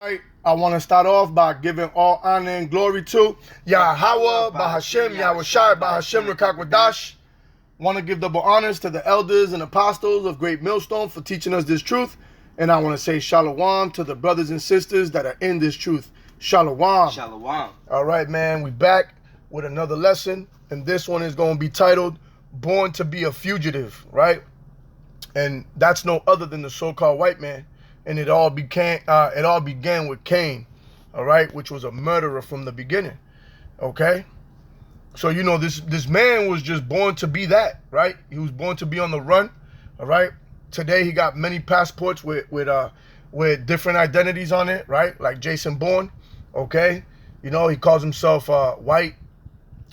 Right, I want to start off by giving all honor and glory to Yahweh, Bahashem, Yahushai, Bahashem, Rakakwadash. Want to give double honors to the elders and apostles of Great Millstone for teaching us this truth. And I want to say shalom to the brothers and sisters that are in this truth. Shalom. Shalom. All right, man, we back with another lesson. And this one is going to be titled, Born to Be a Fugitive, right? And that's no other than the so-called white man. And it all began with Cain, all right, which was a murderer from the beginning, okay? So, you know, this man was just born to be that, right? He was born to be on the run, all right? Today he got many passports with different identities on it, right? Like Jason Bourne, okay? You know, he calls himself white,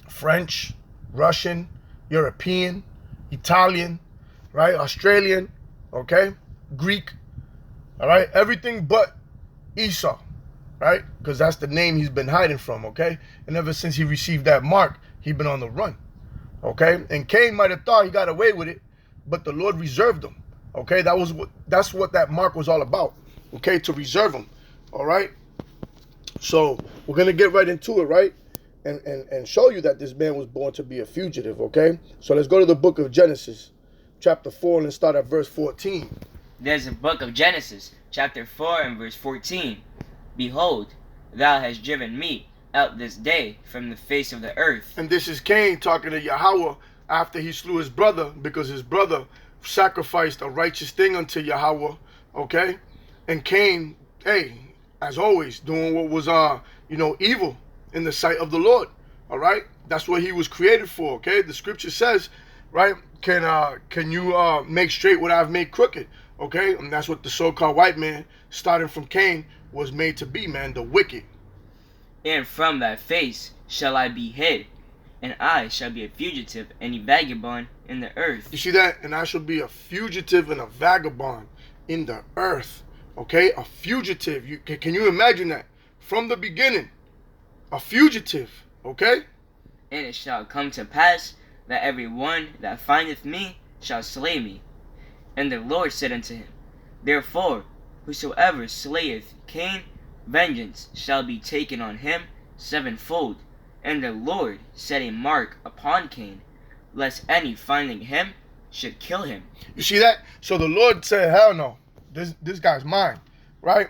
French, Russian, European, Italian, right? Australian, okay? Greek. All right, everything but Esau, right? Because that's the name he's been hiding from, okay? And ever since he received that mark, he's been on the run, okay? And Cain might have thought he got away with it, but the Lord reserved him, okay? That's what that mark was all about, okay? To reserve him, all right? So we're gonna get right into it, right? And show you that this man was born to be a fugitive, okay? So let's go to the book of Genesis, chapter 4, and let's start at verse 14. There's a book of Genesis, chapter 4 and verse 14. Behold, thou hast driven me out this day from the face of the earth. And this is Cain talking to Yahweh after he slew his brother, because his brother sacrificed a righteous thing unto Yahweh, okay? And Cain, hey, as always, doing what was, evil in the sight of the Lord, all right? That's what he was created for, okay? The scripture says, right, can you make straight what I've made crooked? Okay, and that's what the so-called white man, starting from Cain, was made to be, man, the wicked. And from thy face shall I be hid, and I shall be a fugitive and a vagabond in the earth. You see that? And I shall be a fugitive and a vagabond in the earth. Okay, a fugitive. Can you imagine that? From the beginning, a fugitive. Okay? And it shall come to pass that every one that findeth me shall slay me. And the Lord said unto him, Therefore, whosoever slayeth Cain, vengeance shall be taken on him sevenfold. And the Lord set a mark upon Cain, lest any finding him should kill him. You see that? So the Lord said, hell no, this guy's mine, right?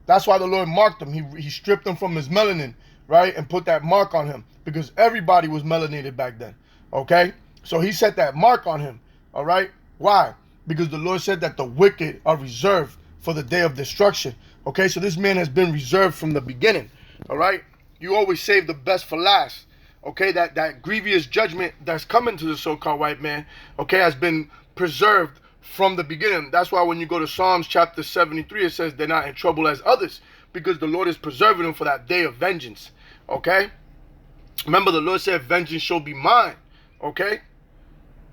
That's why the Lord marked him. He stripped him from his melanin, right? And put that mark on him, because everybody was melanated back then, okay? So he set that mark on him, all right? Why? Because the Lord said that the wicked are reserved for the day of destruction. Okay, so this man has been reserved from the beginning. All right, you always save the best for last. Okay, that grievous judgment that's coming to the so-called white man, okay, has been preserved from the beginning. That's why when you go to Psalms chapter 73, it says they're not in trouble as others, because the Lord is preserving them for that day of vengeance. Okay, remember the Lord said, vengeance shall be mine. Okay,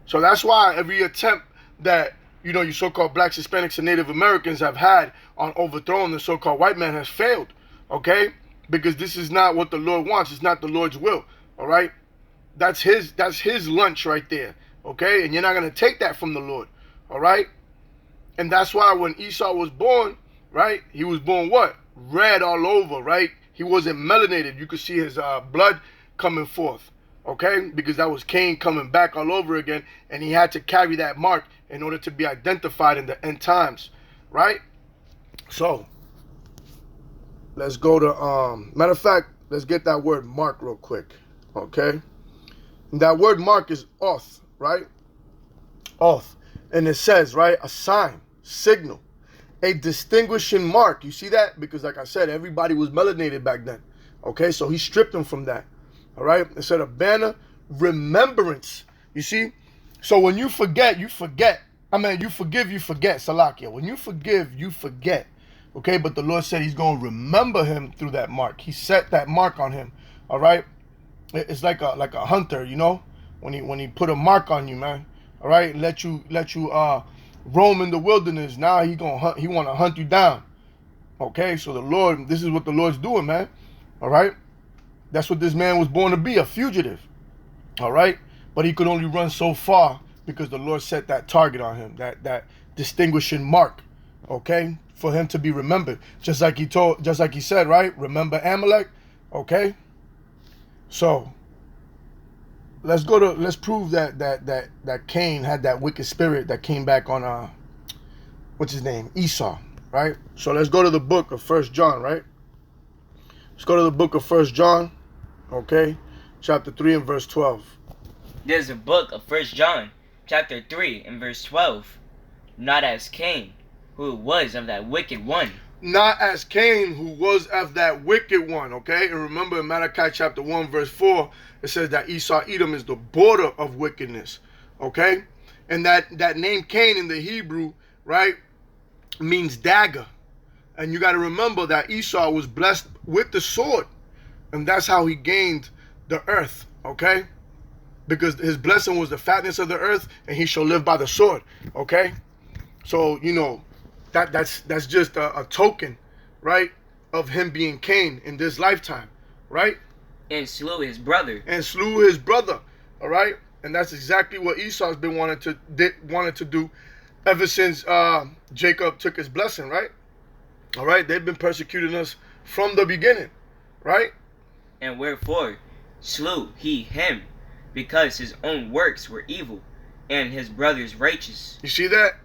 so that's why every attempt that you so-called blacks, Hispanics, and Native Americans have had on overthrowing the so-called white man has failed, okay? Because this is not what the Lord wants. It's not the Lord's will, all right? That's his lunch right there, okay? And you're not going to take that from the Lord, all right? And that's why when Esau was born, right, he was born what? Red all over, right? He wasn't melanated. You could see his blood coming forth, okay? Because that was Cain coming back all over again, and he had to carry that mark in order to be identified in the end times, right? So let's go to matter of fact, let's get that word mark real quick, okay? And that word mark is oath, right? Oath. And it says, right, a sign, signal, a distinguishing mark. You see that? Because like I said, everybody was melanated back then, okay? So he stripped them from that, all right? It said a banner, remembrance. You see? So when you forget, you forget. I mean, you forgive, you forget. Salakia. When you forgive, you forget. Okay? But the Lord said he's going to remember him through that mark. He set that mark on him. All right? It's like a hunter, you know? When he put a mark on you, man. All right? Let you roam in the wilderness. Now he want to hunt you down. Okay? So the Lord, this is what the Lord's doing, man. All right? That's what this man was born to be, a fugitive. All right? But he could only run so far because the Lord set that target on him, that distinguishing mark, okay, for him to be remembered. Just like he said, right? Remember Amalek, okay? So let's prove that Cain had that wicked spirit that came back on what's his name? Esau, right? So let's go to the book of 1 John, right? Let's go to the book of 1 John, okay? Chapter 3 and verse 12. There's a book of 1 John, chapter 3 and verse 12. Not as Cain, who was of that wicked one. Not as Cain, who was of that wicked one, okay? And remember in Malachi chapter 1 verse 4, it says that Esau Edom is the border of wickedness, okay? And that name Cain in the Hebrew, right, means dagger. And you got to remember that Esau was blessed with the sword. And that's how he gained the earth, okay? Because his blessing was the fatness of the earth, and he shall live by the sword, okay? So, you know, that's just a token, right, of him being Cain in this lifetime, right? And slew his brother. And slew his brother, all right? And that's exactly what Esau's been wanted to do ever since Jacob took his blessing, right? All right, they've been persecuting us from the beginning, right? And wherefore slew he him, because his own works were evil, and his brother's righteous. You see that?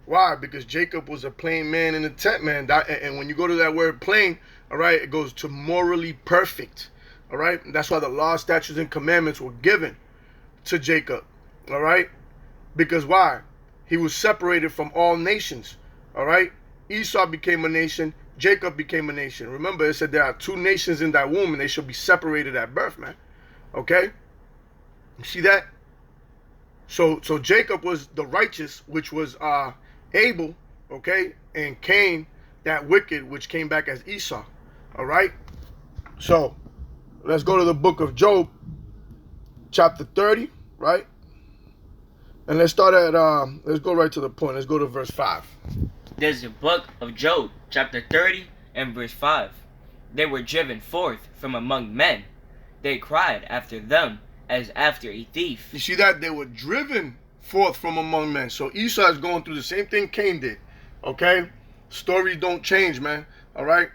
Why? Because Jacob was a plain man in a tent, man. And when you go to that word plain, all right, it goes to morally perfect, all right? And that's why the law, statutes, and commandments were given to Jacob, all right? Because why? He was separated from all nations, all right? Esau became a nation. Jacob became a nation. Remember, it said there are two nations in that womb, and they shall be separated at birth, man. Okay? You see that? So Jacob was the righteous, which was Abel, okay? And Cain, that wicked, which came back as Esau. All right? So, let's go to the book of Job, chapter 30, right? And let's start at, let's go right to the point. Let's go to verse 5. There's the book of Job, chapter 30 and verse 5. They were driven forth from among men. They cried after them as after a thief. You see that? They were driven forth from among men. So Esau is going through the same thing Cain did. Okay? Stories don't change, man. All right?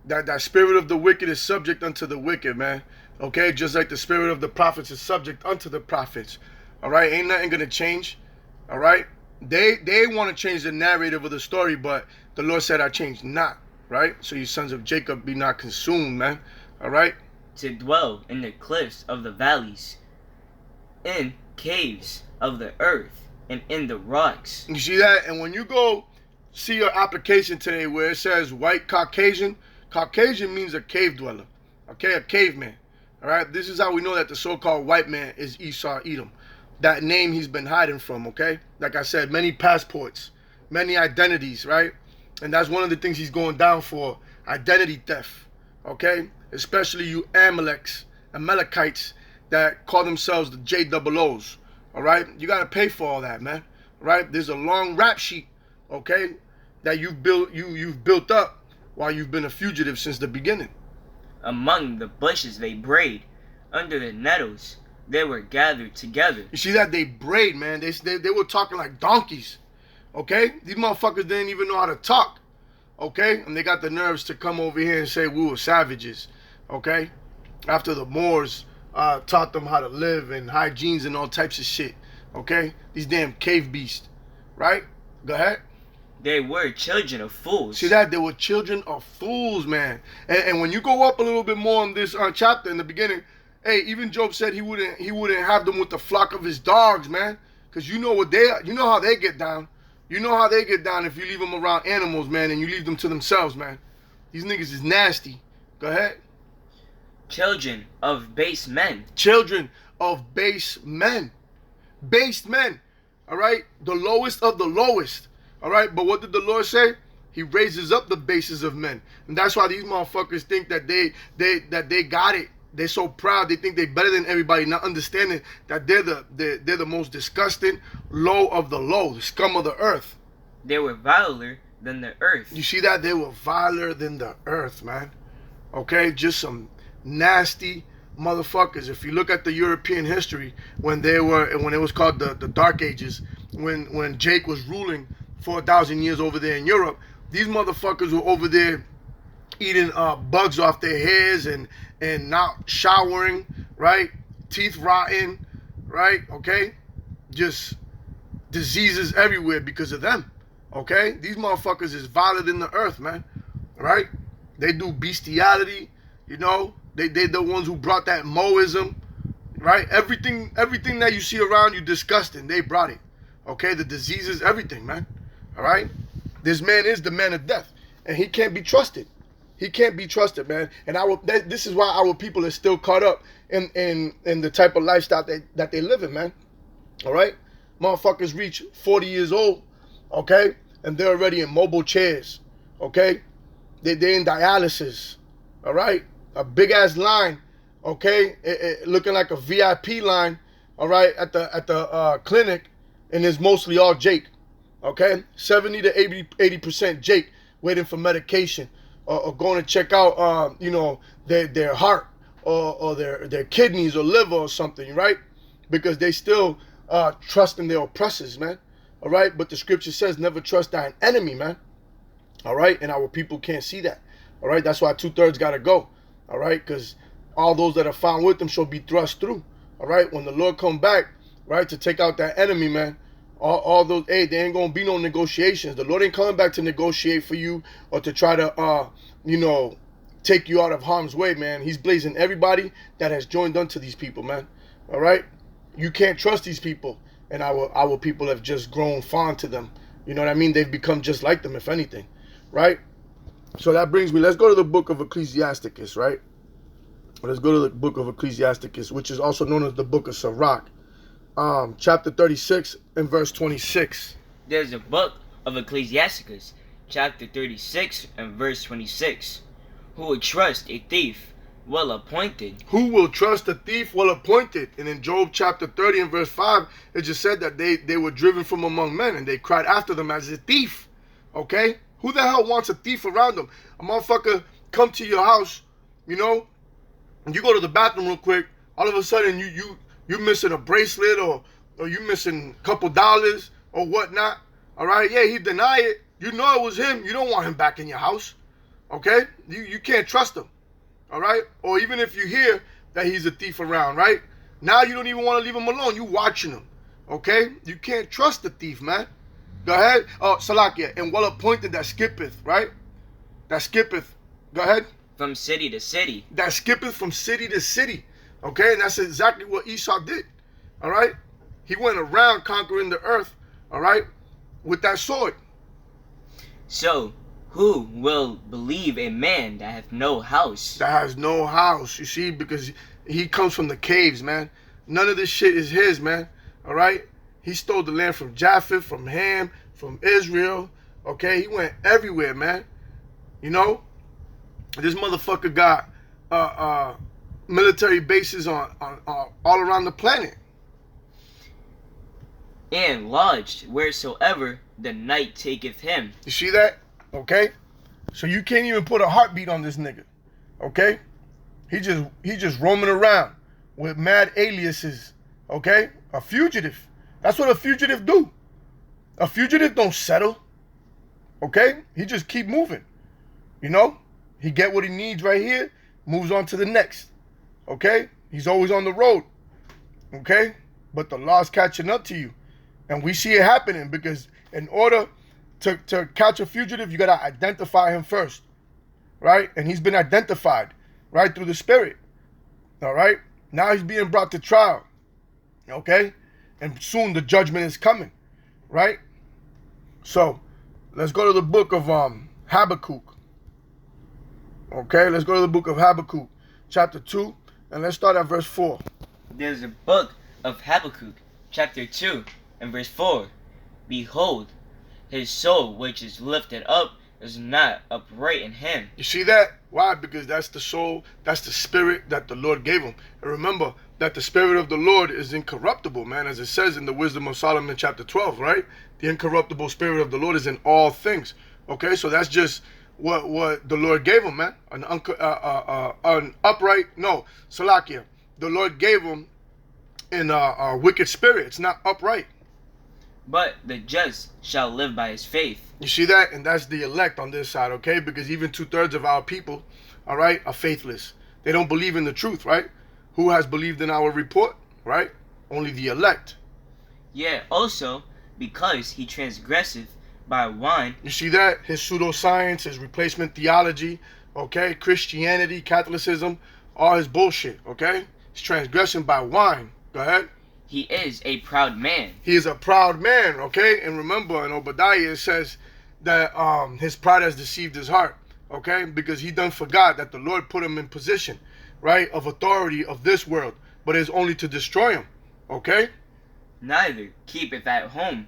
That spirit of the wicked is subject unto the wicked, man. Okay? Just like the spirit of the prophets is subject unto the prophets. All right? Ain't nothing going to change. All right? They want to change the narrative of the story, but the Lord said, I changed not, right? So you sons of Jacob be not consumed, man. All right? To dwell in the cliffs of the valleys, in caves of the earth, and in the rocks. You see that? And when you go see your application today where it says white Caucasian, Caucasian means a cave dweller, okay? A caveman, all right? This is how we know that the so-called white man is Esau Edom. That name he's been hiding from, okay? Like I said, many passports, many identities, right? And that's one of the things he's going down for, identity theft, okay? Especially you Amalekites that call themselves the JOOs, all right? You got to pay for all that, man, right? There's a long rap sheet, okay, that you've built up while you've been a fugitive since the beginning. Among the bushes they brayed, under the nettles they were gathered together. You see that? They brayed, man. They were talking like donkeys, okay? These motherfuckers didn't even know how to talk, okay? And they got the nerves to come over here and say we were savages, okay? After the Moors taught them how to live and hygienes and all types of shit, okay? These damn cave beasts, right? Go ahead. They were children of fools. See that? They were children of fools, man. And when you go up a little bit more in this chapter in the beginning, hey, even Job said he wouldn't have them with the flock of his dogs, man. Because you know what they are. You know how they get down. You know how they get down if you leave them around animals, man, and you leave them to themselves, man. These niggas is nasty. Go ahead. Children of base men. Children of base men. Based men. All right? The lowest of the lowest. All right? But what did the Lord say? He raises up the bases of men. And that's why these motherfuckers think that they got it. They're so proud. They think they're better than everybody, not understanding that they're the most disgusting, low of the low, the scum of the earth. They were viler than the earth. You see that? They were viler than the earth, man. Okay? Just some nasty motherfuckers. If you look at the European history, when it was called the Dark Ages, when Jake was ruling for 1,000 years over there in Europe, These motherfuckers were over there eating bugs off their hairs and not showering, right? Teeth rotting, right? Okay, just diseases everywhere because of them. Okay, these motherfuckers is violent in the earth, man. Right? They do bestiality. You know, they the ones who brought that Moism. Right? Everything that you see around you disgusting, they brought it. Okay, the diseases, everything, man. All right. This man is the man of death, and he can't be trusted. He can't be trusted, man. And this is why our people are still caught up in the type of lifestyle that they live in, man. All right? Motherfuckers reach 40 years old, okay? And they're already in mobile chairs, okay? They're in dialysis, all right? A big-ass line, okay? Looking like a VIP line, all right, at the clinic, and it's mostly all Jake, okay? 70 to 80% Jake waiting for medication. Or going to check out, their heart or their kidneys or liver or something, right? Because they still trust in their oppressors, man. All right? But the scripture says never trust thine enemy, man. All right? And our people can't see that. All right? That's why 2/3 got to go. All right? Because all those that are found with them shall be thrust through. All right? When the Lord come back, right, to take out that enemy, man, all those, hey, there ain't gonna be no negotiations. The Lord ain't coming back to negotiate for you or to try to take you out of harm's way, man. He's blazing everybody that has joined unto these people, man. All right? You can't trust these people. And our people have just grown fond to them. You know what I mean? They've become just like them, if anything. Right? So that brings me, let's go to the book of Ecclesiasticus, right? Let's go to the book of Ecclesiasticus, which is also known as the book of Sirach. Chapter 36 and verse 26. There's a book of Ecclesiasticus, chapter 36 and verse 26. Who would trust a thief well appointed? Who will trust a thief well appointed? And in Job chapter 30 and verse 5, it just said that they were driven from among men and they cried after them as a thief. Okay? Who the hell wants a thief around them? A motherfucker come to your house, and you go to the bathroom real quick, all of a sudden you missing a bracelet or you missing a couple dollars or whatnot. All right? Yeah, he deny it. You know it was him. You don't want him back in your house. Okay? You can't trust him. All right? Or even if you hear that he's a thief around, right? Now you don't even want to leave him alone. You watching him. Okay? You can't trust the thief, man. Go ahead. Oh, Salakia. And well appointed that skippeth, right? That skippeth. Go ahead. From city to city. That skippeth from city to city. Okay? And that's exactly what Esau did. All right? He went around conquering the earth, all right, with that sword. So, who will believe a man that hath no house? That has no house, you see, because he comes from the caves, man. None of this shit is his, man. All right? He stole the land from Japheth, from Ham, from Israel. Okay? He went everywhere, man. This motherfucker got military bases on all around the planet. And lodged wheresoever the night taketh him. You see that? Okay? So you can't even put a heartbeat on this nigga. Okay? He just roaming around with mad aliases. Okay? A fugitive. That's what a fugitive do. A fugitive don't settle. Okay? He just keep moving. He get what he needs right here, moves on to the next. Okay? He's always on the road. Okay? But the law's catching up to you. And we see it happening because in order to catch a fugitive, you got to identify him first, right? And he's been identified, right, through the Spirit, all right? Now he's being brought to trial, okay? And soon the judgment is coming, right? So let's go to the book of Habakkuk, okay? Let's go to the book of Habakkuk, chapter 2, and let's start at verse 4. There's a book of Habakkuk, chapter 2, and verse 4. Behold, his soul which is lifted up is not upright in him. You see that? Why? Because that's the soul, that's the spirit that the Lord gave him. And remember that the spirit of the Lord is incorruptible, man, as it says in the Wisdom of Solomon chapter 12, right? The incorruptible spirit of the Lord is in all things. Okay, so that's just what the Lord gave him, man. An upright, no, Salakia. The Lord gave him in a wicked spirit. It's not upright. but the just shall live by his faith. You see that? And that's the elect on this side, okay? Because even 2/3 of our people, all right, are faithless. They don't believe in the truth, right? Who has believed in our report, right? Only the elect. Yea, also, because he transgresseth by wine. You see that? His pseudoscience, his replacement theology, okay? Christianity, Catholicism, all his bullshit, okay? He's transgressing by wine. Go ahead. He is a proud man. He is a proud man, okay? And remember, in Obadiah, it says that his pride has deceived his heart, okay? Because he done forgot that the Lord put him in position, right, of authority of this world, but it's only to destroy him, okay? Neither keepeth at home,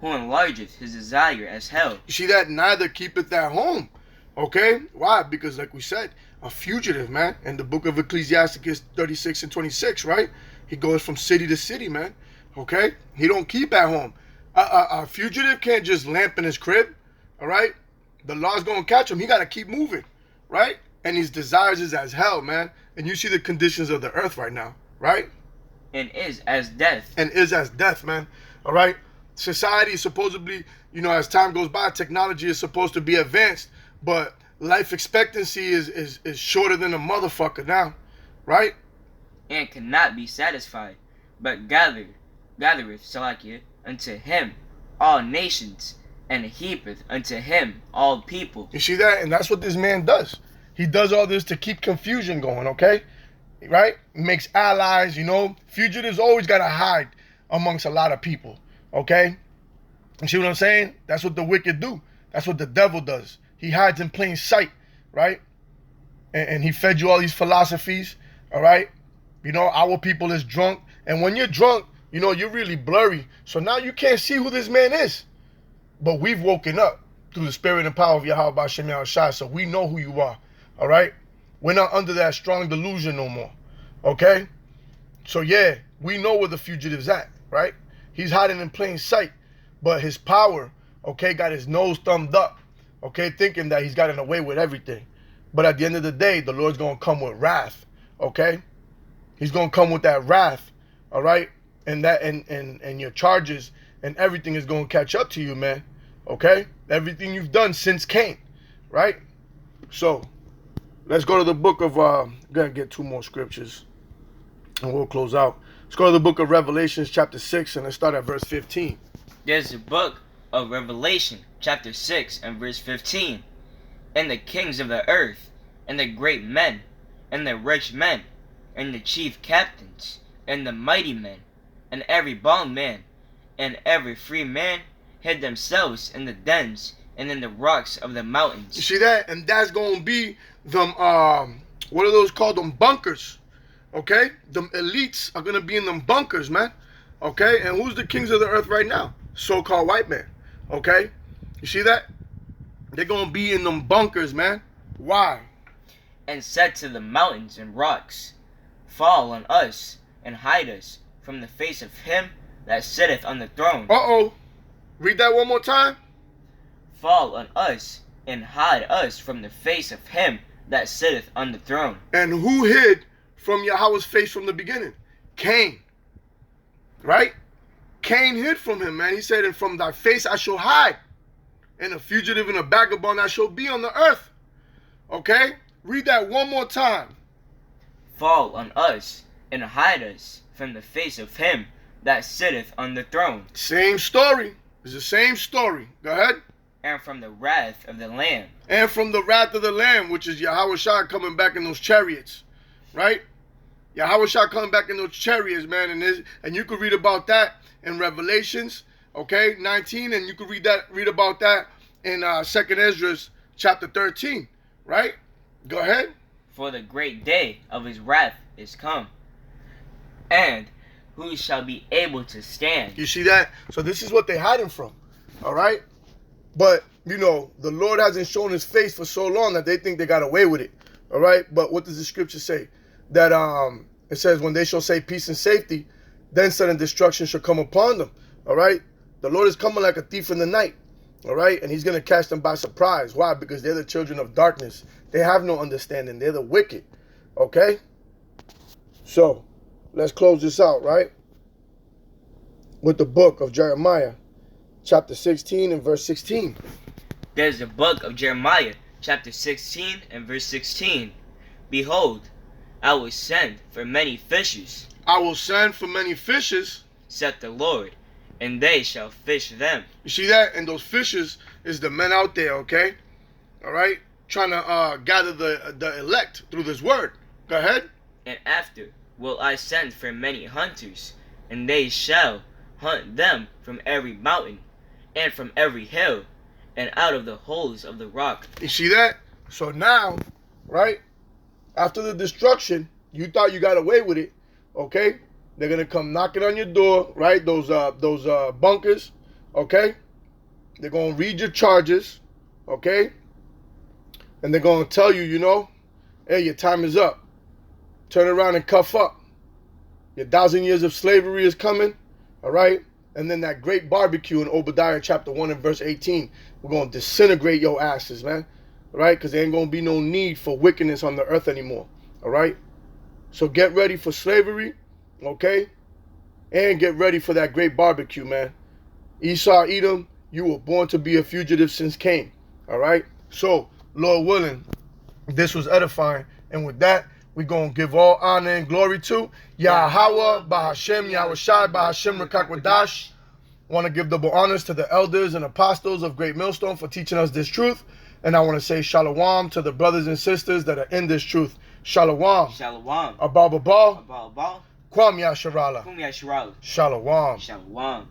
who enlargeth his desire as hell. You see that? Neither keepeth at home, okay? Why? Because like we said, a fugitive, man. In the book of Ecclesiasticus 36 and 26, right? He goes from city to city, man, okay? He don't keep at home. A fugitive can't just lamp in his crib, all right? The law's going to catch him. He got to keep moving, right? And his desires is as hell, man. And you see the conditions of the earth right now, right? And is as death. And is as death, man, all right? Society is supposedly, you know, as time goes by, technology is supposed to be advanced, but life expectancy is shorter than a motherfucker now, right? And cannot be satisfied, but gathereth Salakia unto him all nations, and heapeth unto him all people. You see that? And that's what this man does. He does all this to keep confusion going, okay? Right? Makes allies, you know. Fugitives always got to hide amongst a lot of people, okay? You see what I'm saying? That's what the wicked do. That's what the devil does. He hides in plain sight, right? And he fed you all these philosophies, all right? You know, our people is drunk. And when you're drunk, you know, you're really blurry. So now you can't see who this man is. But we've woken up through the spirit and power of Yahweh B'Shem Yahushua. So we know who you are, all right? We're not under that strong delusion no more, okay? So yeah, we know where the fugitive's at, right? He's hiding in plain sight. But his power, okay, got his nose thumbed up, okay, thinking that he's gotten away with everything. But at the end of the day, the Lord's going to come with wrath, okay? He's going to come with that wrath, all right? And that and your charges and everything is going to catch up to you, man, okay? Everything you've done since Cain, right? So, let's go to the book of, I'm going to get 2 more scriptures, and we'll close out. Let's go to the book of Revelations, chapter 6, and let's start at verse 15. There's the book of Revelation, chapter 6 and verse 15. And the kings of the earth, and the great men, and the rich men, and the chief captains, and the mighty men, and every bondman, and every free man, hid themselves in the dens and in the rocks of the mountains. You see that? And that's going to be them, what are those called? Them bunkers, okay? Them elites are going to be in them bunkers, man, okay? And who's the kings of the earth right now? So-called white man, okay? You see that? They're going to be in them bunkers, man. Why? And said to the mountains and rocks, fall on us, and hide us from the face of him that sitteth on the throne. Uh-oh. Read that one more time. Fall on us, and hide us from the face of him that sitteth on the throne. And who hid from Yahweh's face from the beginning? Cain. Right? Cain hid from him, man. He said, and from thy face I shall hide. And a fugitive and a vagabond I shall be on the earth. Okay? Read that one more time. Fall on us, and hide us from the face of him that sitteth on the throne. Same story. It's the same story. Go ahead. And from the wrath of the Lamb. And from the wrath of the Lamb, which is Yahweh Shah coming back in those chariots. Right? Yahweh Shah coming back in those chariots, man. And you could read about that in Revelations, okay, 19. And you could read about that in 2nd Ezra chapter 13. Right? Go ahead. For the great day of his wrath is come. And who shall be able to stand? You see that? So this is what they're hiding from. All right? But, you know, the Lord hasn't shown his face for so long that they think they got away with it. All right? But what does the scripture say? That it says, when they shall say peace and safety, then sudden destruction shall come upon them. All right? The Lord is coming like a thief in the night. All right? And he's going to catch them by surprise. Why? Because they're the children of darkness. They have no understanding. They're the wicked. Okay? So, let's close this out, right? With the book of Jeremiah, chapter 16 and verse 16. There's the book of Jeremiah, chapter 16 and verse 16. Behold, I will send for many fishes, I will send for many fishes, saith the Lord, and they shall fish them. You see that? And those fishes is the men out there, okay? All right? Trying to gather the elect through this word. Go ahead. And after will I send for many hunters, and they shall hunt them from every mountain, and from every hill, and out of the holes of the rock. You see that? So now, right? After the destruction, you thought you got away with it, okay? They're gonna come knocking on your door, right? Those bunkers, okay? They're gonna read your charges, okay? And they're gonna tell you, you know, hey, your time is up. Turn around and cuff up. Your 1,000 years of slavery is coming, all right? And then that great barbecue in Obadiah chapter 1 and verse 18. We're gonna disintegrate your asses, man, all right? Because there ain't gonna be no need for wickedness on the earth anymore, all right? So get ready for slavery, okay? And get ready for that great barbecue, man. Esau, Edom, you were born to be a fugitive since Cain, all right? So, Lord willing, this was edifying. And with that, we're going to give all honor and glory to Yahweh, Bahashem, Yahushai, Bahashem, Rakakwadash. Want to give double honors to the elders and apostles of Great Millstone for teaching us this truth. And I want to say shalom to the brothers and sisters that are in this truth. Shalom. Shalom. Abba Babal. Abba. Kwam Yasharala. Kum Yashral. Shalom. Shalom.